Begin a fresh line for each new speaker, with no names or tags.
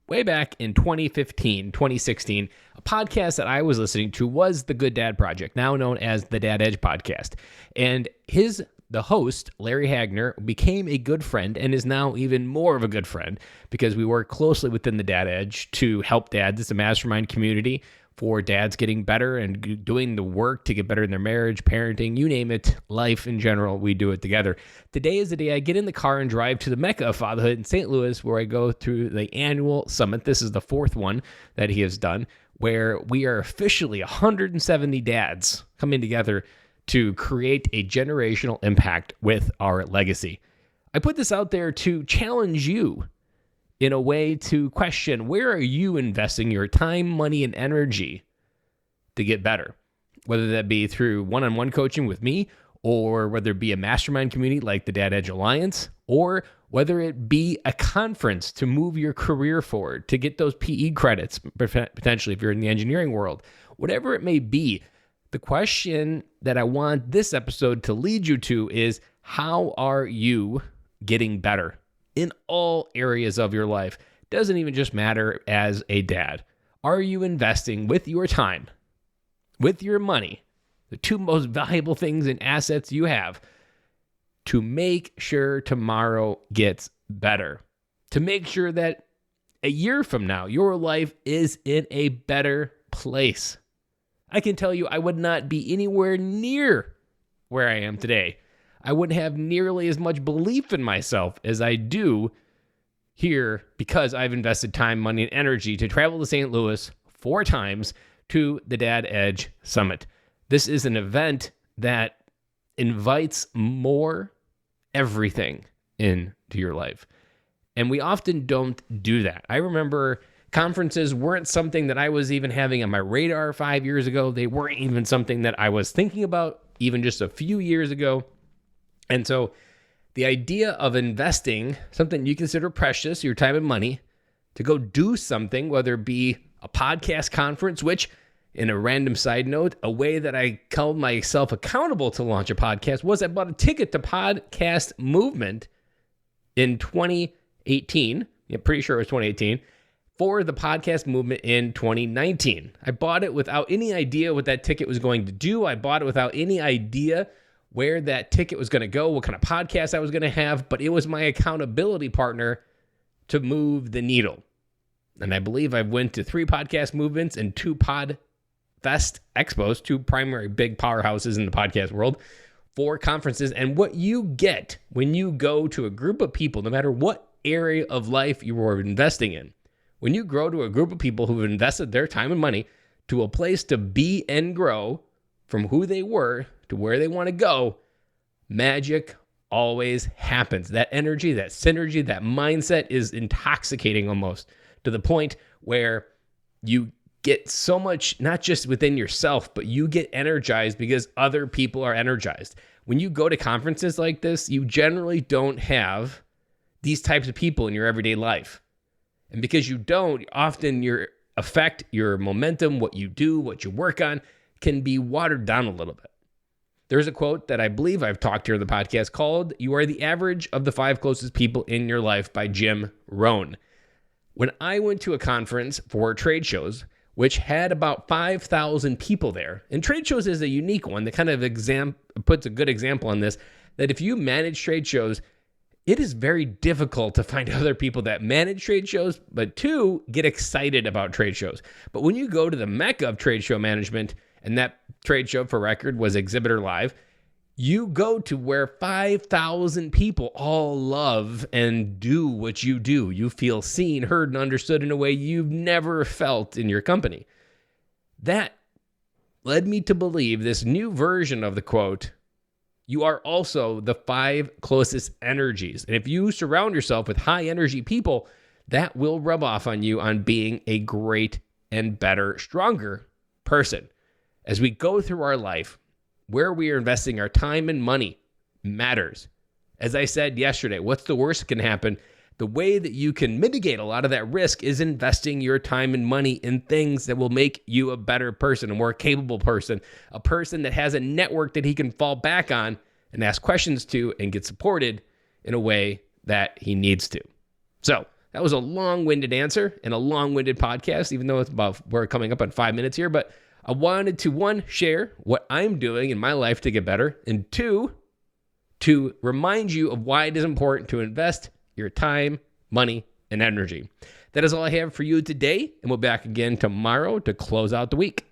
way back in 2015, 2016, a podcast that I was listening to was the Good Dad Project, now known as the Dad Edge Podcast. And the host, Larry Hagner, became a good friend and is now even more of a good friend because we work closely within the Dad Edge to help dads. It's a mastermind community for dads getting better and doing the work to get better in their marriage, parenting, you name it, life in general, we do it together. Today is the day I get in the car and drive to the Mecca of Fatherhood in St. Louis, where I go through the annual summit. This is the fourth one that he has done, where we are officially 170 dads coming together to create a generational impact with our legacy. I put this out there to challenge you in a way to question, where are you investing your time, money, and energy to get better? Whether that be through one-on-one coaching with me, or whether it be a mastermind community like the Dad Edge Alliance, or whether it be a conference to move your career forward, to get those PE credits, potentially if you're in the engineering world, whatever it may be. The question that I want this episode to lead you to is, how are you getting better in all areas of your life? Doesn't even just matter as a dad. Are you investing with your time, with your money, the two most valuable things and assets you have, to make sure tomorrow gets better? To make sure that a year from now, your life is in a better place. I can tell you I would not be anywhere near where I am today. I wouldn't have nearly as much belief in myself as I do here because I've invested time, money, and energy to travel to St. Louis 4 times to the Dad Edge Summit. This is an event that invites more everything into your life. And we often don't do that. I remember conferences weren't something that I was even having on my radar 5 years ago. They weren't even something that I was thinking about even just a few years ago. And so the idea of investing something you consider precious, your time and money, to go do something, whether it be a podcast conference, which, in a random side note, a way that I held myself accountable to launch a podcast was I bought a ticket to Podcast Movement in 2018. I'm pretty sure it was 2018. For the Podcast Movement in 2019. I bought it without any idea what that ticket was going to do. I bought it without any idea where that ticket was going to go, what kind of podcast I was going to have, but it was my accountability partner to move the needle. And I believe I went to 3 podcast movements and 2 Podfest Expos, 2 primary big powerhouses in the podcast world, 4 conferences. And what you get when you go to a group of people, no matter what area of life you are investing in, when you grow to a group of people who have invested their time and money to a place to be and grow from who they were to where they want to go, magic always happens. That energy, that synergy, that mindset is intoxicating almost, to the point where you get so much, not just within yourself, but you get energized because other people are energized. When you go to conferences like this, you generally don't have these types of people in your everyday life. And because you don't, often your effect, your momentum, what you do, what you work on, can be watered down a little bit. There's a quote that I believe I've talked here in the podcast called, "You are the average of the 5 closest people in your life," by Jim Rohn. When I went to a conference for trade shows, which had about 5,000 people there, and trade shows is a unique one that kind of puts a good example on this, that if you manage trade shows, it is very difficult to find other people that manage trade shows, but 2, get excited about trade shows. But when you go to the mecca of trade show management, and that trade show, for record, was Exhibitor Live, you go to where 5,000 people all love and do what you do. You feel seen, heard, and understood in a way you've never felt in your company. That led me to believe this new version of the quote, "You are also the 5 closest energies." And if you surround yourself with high energy people, that will rub off on you on being a great and better, stronger person. As we go through our life, where we are investing our time and money matters. As I said yesterday, what's the worst that can happen? The way that you can mitigate a lot of that risk is investing your time and money in things that will make you a better person, a more capable person, a person that has a network that he can fall back on and ask questions to and get supported in a way that he needs to. So That was a long-winded answer and a long-winded podcast, even though we're coming up on 5 minutes here. But I wanted to, one, share what I'm doing in my life to get better, and two, to remind you of why it is important to invest your time, money, and energy. That is all I have for you today, and we'll be back again tomorrow to close out the week.